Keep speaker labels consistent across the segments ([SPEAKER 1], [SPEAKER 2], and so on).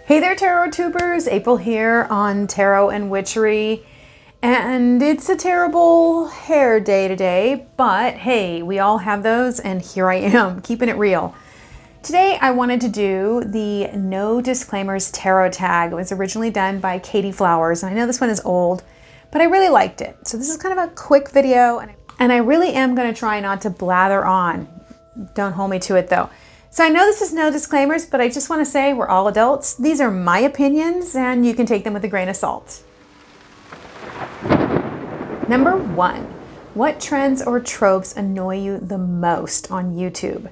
[SPEAKER 1] Hey there, Tarot Tubers! April here on Tarot and Witchery. And it's a terrible hair day today, but hey, we all have those, and here I am, keeping it real. Today I wanted to do the No Disclaimers Tarot tag. It was originally done by Katie Flowers, and I know this one is old, but I really liked it. So this is kind of a quick video, and I really am going to try not to blather on. Don't hold me to it though. So I know this is no disclaimers, but I just want to say we're all adults. These are my opinions, and you can take them with a grain of salt. Number 1, what trends or tropes annoy you the most on YouTube?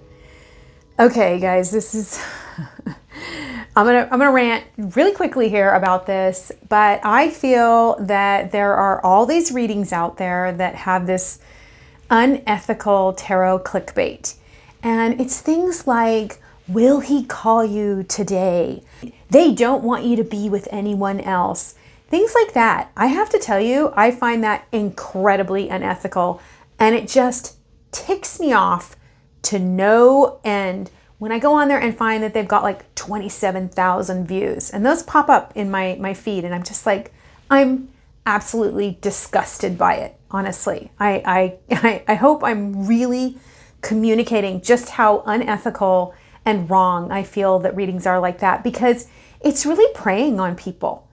[SPEAKER 1] Okay, guys, this is, I'm gonna rant really quickly here about this, but I feel that there are all these readings out there that have this unethical tarot clickbait. And it's things like, will he call you today? They don't want you to be with anyone else. Things like that. I have to tell you, I find that incredibly unethical, and it just ticks me off to no end when I go on there and find that they've got like 27,000 views, and those pop up in my feed, and I'm just like, I'm absolutely disgusted by it, honestly. I hope I'm really communicating just how unethical and wrong I feel that readings are like that, because it's really preying on people.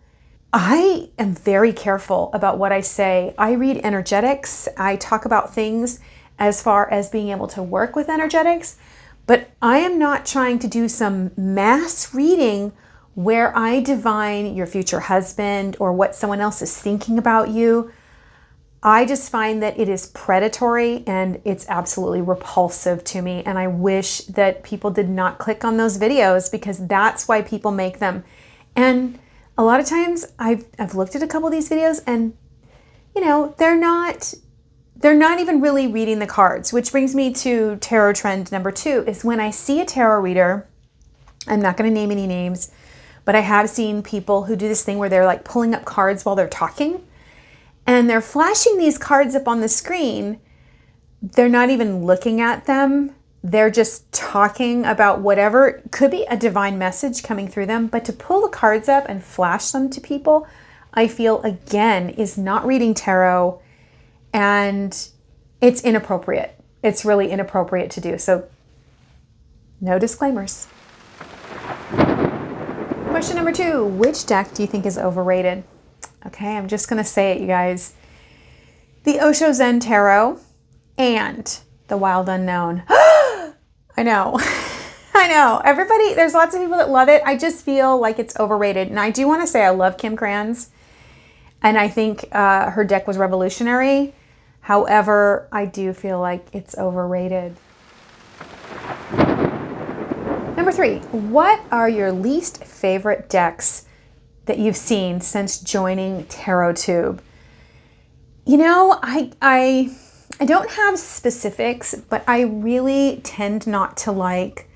[SPEAKER 1] I am very careful about what I say. I read energetics. I talk about things as far as being able to work with energetics, but I am not trying to do some mass reading where I divine your future husband or what someone else is thinking about you. I just find that it is predatory and it's absolutely repulsive to me. And I wish that people did not click on those videos, because that's why people make them. And a lot of times I've looked at a couple of these videos, and you know, they're not even really reading the cards, which brings me to tarot trend number 2 is when I see a tarot reader, I'm not going to name any names, but I have seen people who do this thing where they're like pulling up cards while they're talking. And they're flashing these cards up on the screen. They're not even looking at them. They're just talking about whatever. Could be a divine message coming through them. But to pull the cards up and flash them to people, I feel, again, is not reading tarot. And it's inappropriate. It's really inappropriate to do. So no disclaimers. Question number 2. Which deck do you think is overrated? Okay, I'm just going to say it, you guys. The Osho Zen Tarot and the Wild Unknown. I know. I know. Everybody, there's lots of people that love it. I just feel like it's overrated. And I do want to say I love Kim Kranz. And I think her deck was revolutionary. However, I do feel like it's overrated. Number 3. What are your least favorite decks that you've seen since joining TarotTube? You know, I don't have specifics, but I really tend not to like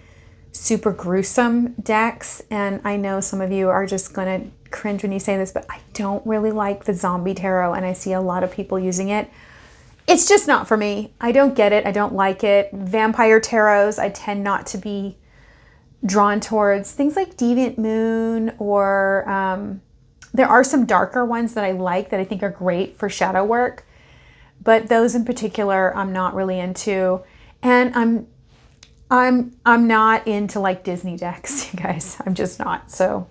[SPEAKER 1] super gruesome decks. And I know some of you are just gonna cringe when you say this, but I don't really like the zombie tarot, and I see a lot of people using it. It's just not for me. I don't get it. I don't like it. Vampire tarots, I tend not to be drawn towards. Things like Deviant Moon, or there are some darker ones that I like that I think are great for shadow work, but those in particular I'm not really into. And I'm not into like Disney decks, you guys. I'm just not. So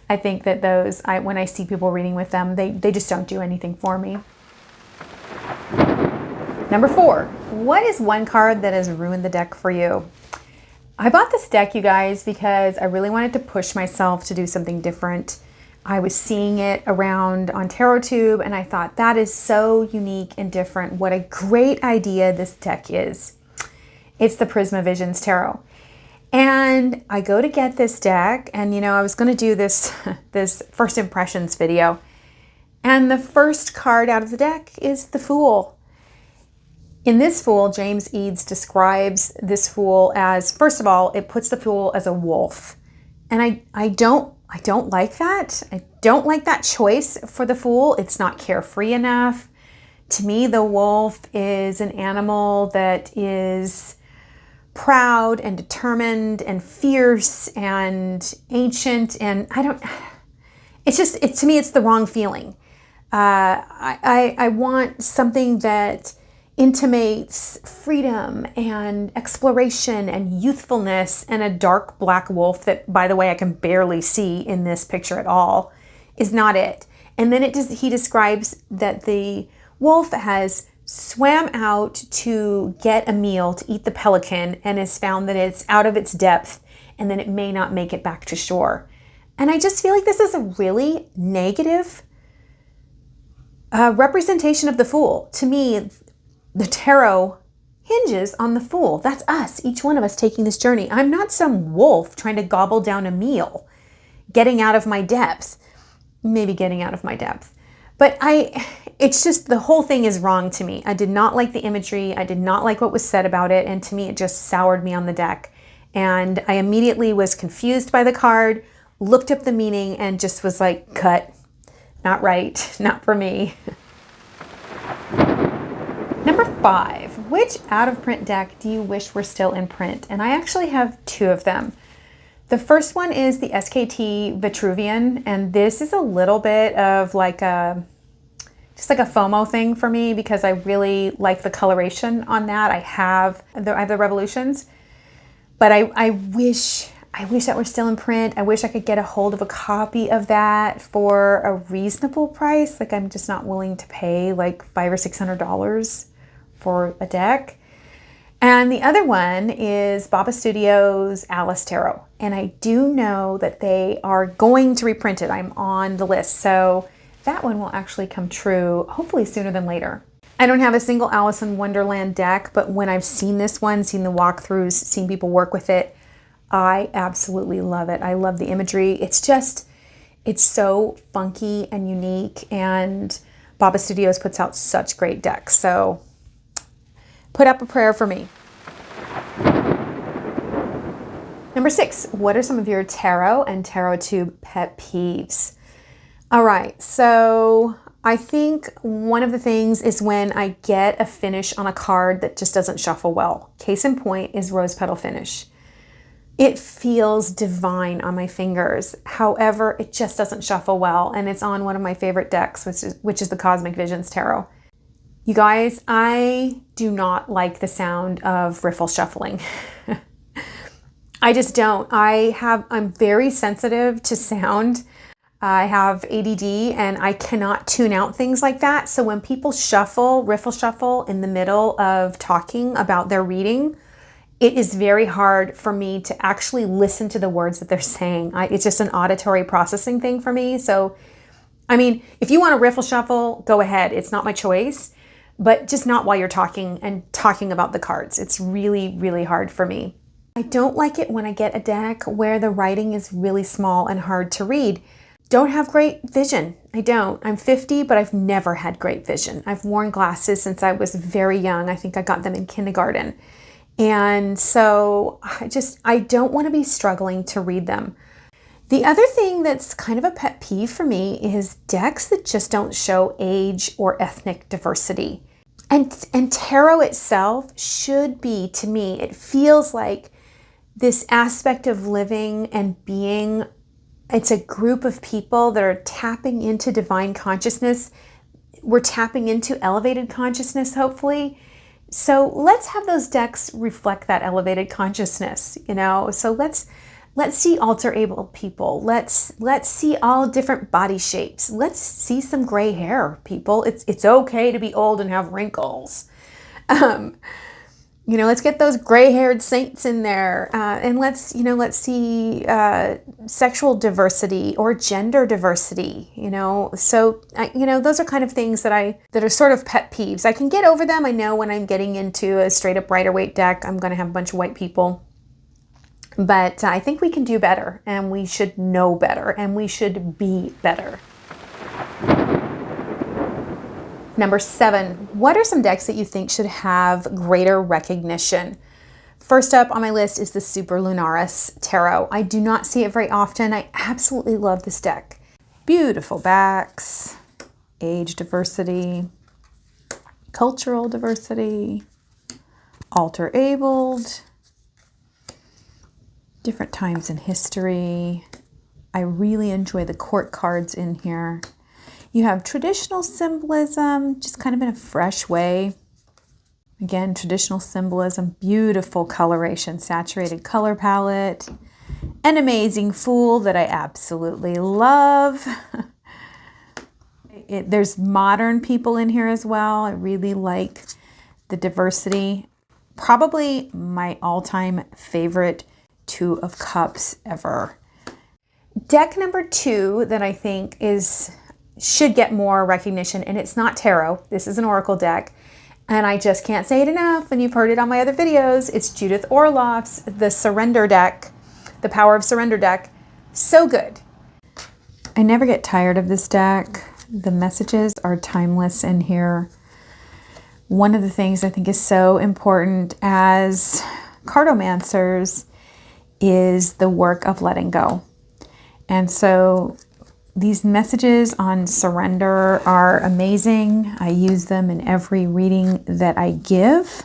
[SPEAKER 1] I think that those, when I see people reading with them, they just don't do anything for me. Number 4, what is one card that has ruined the deck for you? I bought this deck, you guys, because I really wanted to push myself to do something different. I was seeing it around on TarotTube, and I thought, that is so unique and different. What a great idea this deck is. It's the Prisma Visions Tarot. And I go to get this deck, and you know, I was going to do this first impressions video. And the first card out of the deck is the Fool. In this Fool, James Eads describes this Fool as, first of all, it puts the Fool as a wolf. And I don't like that. I don't like that choice for the Fool. It's not carefree enough. To me, the wolf is an animal that is proud and determined and fierce and ancient, and to me, it's the wrong feeling. I want something that intimates freedom and exploration and youthfulness, and a dark black wolf that, by the way, I can barely see in this picture at all, is not it. And then he describes that the wolf has swam out to get a meal to eat the pelican and has found that it's out of its depth and then it may not make it back to shore. And I just feel like this is a really negative representation of the Fool. To me, the tarot hinges on the Fool. That's us, each one of us taking this journey. I'm not some wolf trying to gobble down a meal, getting out of my depth, maybe getting out of my depth. But it's just, the whole thing is wrong to me. I did not like the imagery. I did not like what was said about it. And to me, it just soured me on the deck. And I immediately was confused by the card, looked up the meaning, and just was like, cut. Not right. Not for me. Number 5, which out-of-print deck do you wish were still in print? And I actually have 2 of them. The first one is the SKT Vitruvian, and this is a little bit of like just like a FOMO thing for me because I really like the coloration on that. I have the Revolutions, but I wish that were still in print. I wish I could get a hold of a copy of that for a reasonable price. Like, I'm just not willing to pay like $500 or $600 for a deck. And the other one is Baba Studios Alice Tarot. And I do know that they are going to reprint it. I'm on the list. So that one will actually come true, hopefully sooner than later. I don't have a single Alice in Wonderland deck, but when I've seen this one, seen the walkthroughs, seen people work with it, I absolutely love it. I love the imagery. It's so funky and unique, and Baba Studios puts out such great decks. So put up a prayer for me. Number 6, what are some of your tarot and TarotTube pet peeves? All right, so I think one of the things is when I get a finish on a card that just doesn't shuffle well. Case in point is Rose Petal Finish. It feels divine on my fingers. However, it just doesn't shuffle well, and it's on one of my favorite decks, which is the Cosmic Visions Tarot. You guys, I do not like the sound of riffle shuffling. I just don't. I'm very sensitive to sound. I have ADD and I cannot tune out things like that. So when people riffle shuffle in the middle of talking about their reading, it is very hard for me to actually listen to the words that they're saying. It's just an auditory processing thing for me. So, I mean, if you want to riffle shuffle, go ahead. It's not my choice, but just not while you're talking and talking about the cards. It's really, really hard for me. I don't like it when I get a deck where the writing is really small and hard to read. Don't have great vision. I don't. I'm 50, but I've never had great vision. I've worn glasses since I was very young. I think I got them in kindergarten. And so I don't want to be struggling to read them. The other thing that's kind of a pet peeve for me is decks that just don't show age or ethnic diversity. And tarot itself should be, to me, it feels like this aspect of living and being. It's a group of people that are tapping into divine consciousness. We're tapping into elevated consciousness, hopefully. So let's have those decks reflect that elevated consciousness, you know? So let's see alter-able people. Let's see all different body shapes. Let's see some gray hair, people. It's okay to be old and have wrinkles. Let's get those gray-haired saints in there, and let's see sexual diversity or gender diversity. So those are kind of things that are sort of pet peeves. I can get over them. I know when I'm getting into a straight-up Rider-Waite deck, I'm going to have a bunch of white people, but I think we can do better, and we should know better, and we should be better. Number 7, what are some decks that you think should have greater recognition? First up on my list is the Super Lunaris Tarot. I do not see it very often. I absolutely love this deck. Beautiful backs, age diversity, cultural diversity, alter-abled, different times in history. I really enjoy the court cards in here. You have traditional symbolism, just kind of in a fresh way. Again, traditional symbolism, beautiful coloration, saturated color palette. An amazing fool that I absolutely love. There's modern people in here as well. I really like the diversity. Probably my all-time favorite Two of Cups ever. Deck number 2 that I think should get more recognition, and it's not tarot. This is an oracle deck, and I just can't say it enough, and you've heard it on my other videos. It's Judith Orloff's The Surrender deck, the Power of Surrender deck. So good. I never get tired of this deck. The messages are timeless in here. One of the things I think is so important as cartomancers is the work of letting go. And so these messages on surrender are amazing. I use them in every reading that I give,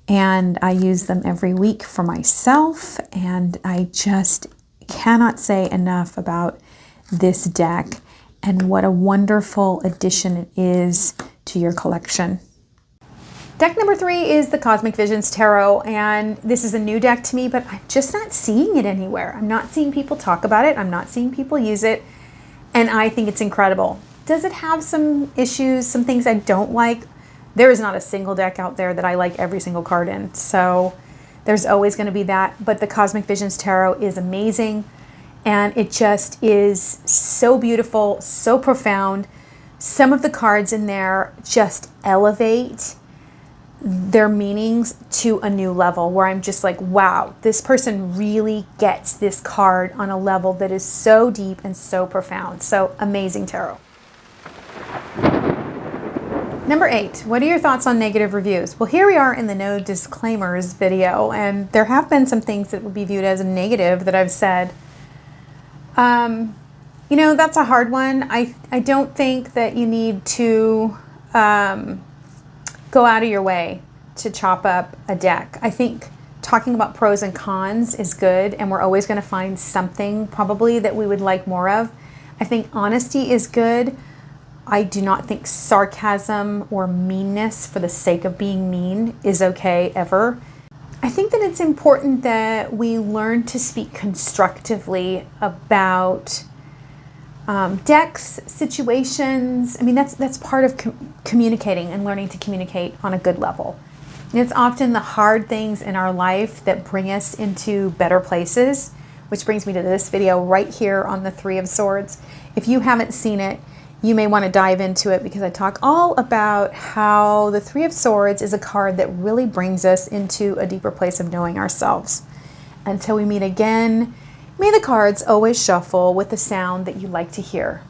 [SPEAKER 1] and I use them every week for myself. And I just cannot say enough about this deck and what a wonderful addition it is to your collection. Deck number 3 is the Cosmic Visions Tarot, and this is a new deck to me, but I'm just not seeing it anywhere. I'm not seeing people talk about it. I'm not seeing people use it, and I think it's incredible. Does it have some issues, some things I don't like? There is not a single deck out there that I like every single card in, so there's always going to be that, but the Cosmic Visions Tarot is amazing, and it just is so beautiful, so profound. Some of the cards in there just elevate their meanings to a new level where I'm just like, wow, this person really gets this card on a level that is so deep and so profound. So amazing tarot. Number 8, what are your thoughts on negative reviews? Well, here we are in the no disclaimers video, and there have been some things that would be viewed as a negative that I've said. You know, that's a hard one. I don't think that you need to go out of your way to chop up a deck. I think talking about pros and cons is good, and we're always going to find something probably that we would like more of. I think honesty is good. I do not think sarcasm or meanness for the sake of being mean is okay ever. I think that it's important that we learn to speak constructively about decks, situations. I mean, that's part of communicating and learning to communicate on a good level. And it's often the hard things in our life that bring us into better places, which brings me to this video right here on the Three of Swords. If you haven't seen it, you may want to dive into it because I talk all about how the Three of Swords is a card that really brings us into a deeper place of knowing ourselves. Until we meet again, may the cards always shuffle with the sound that you like to hear.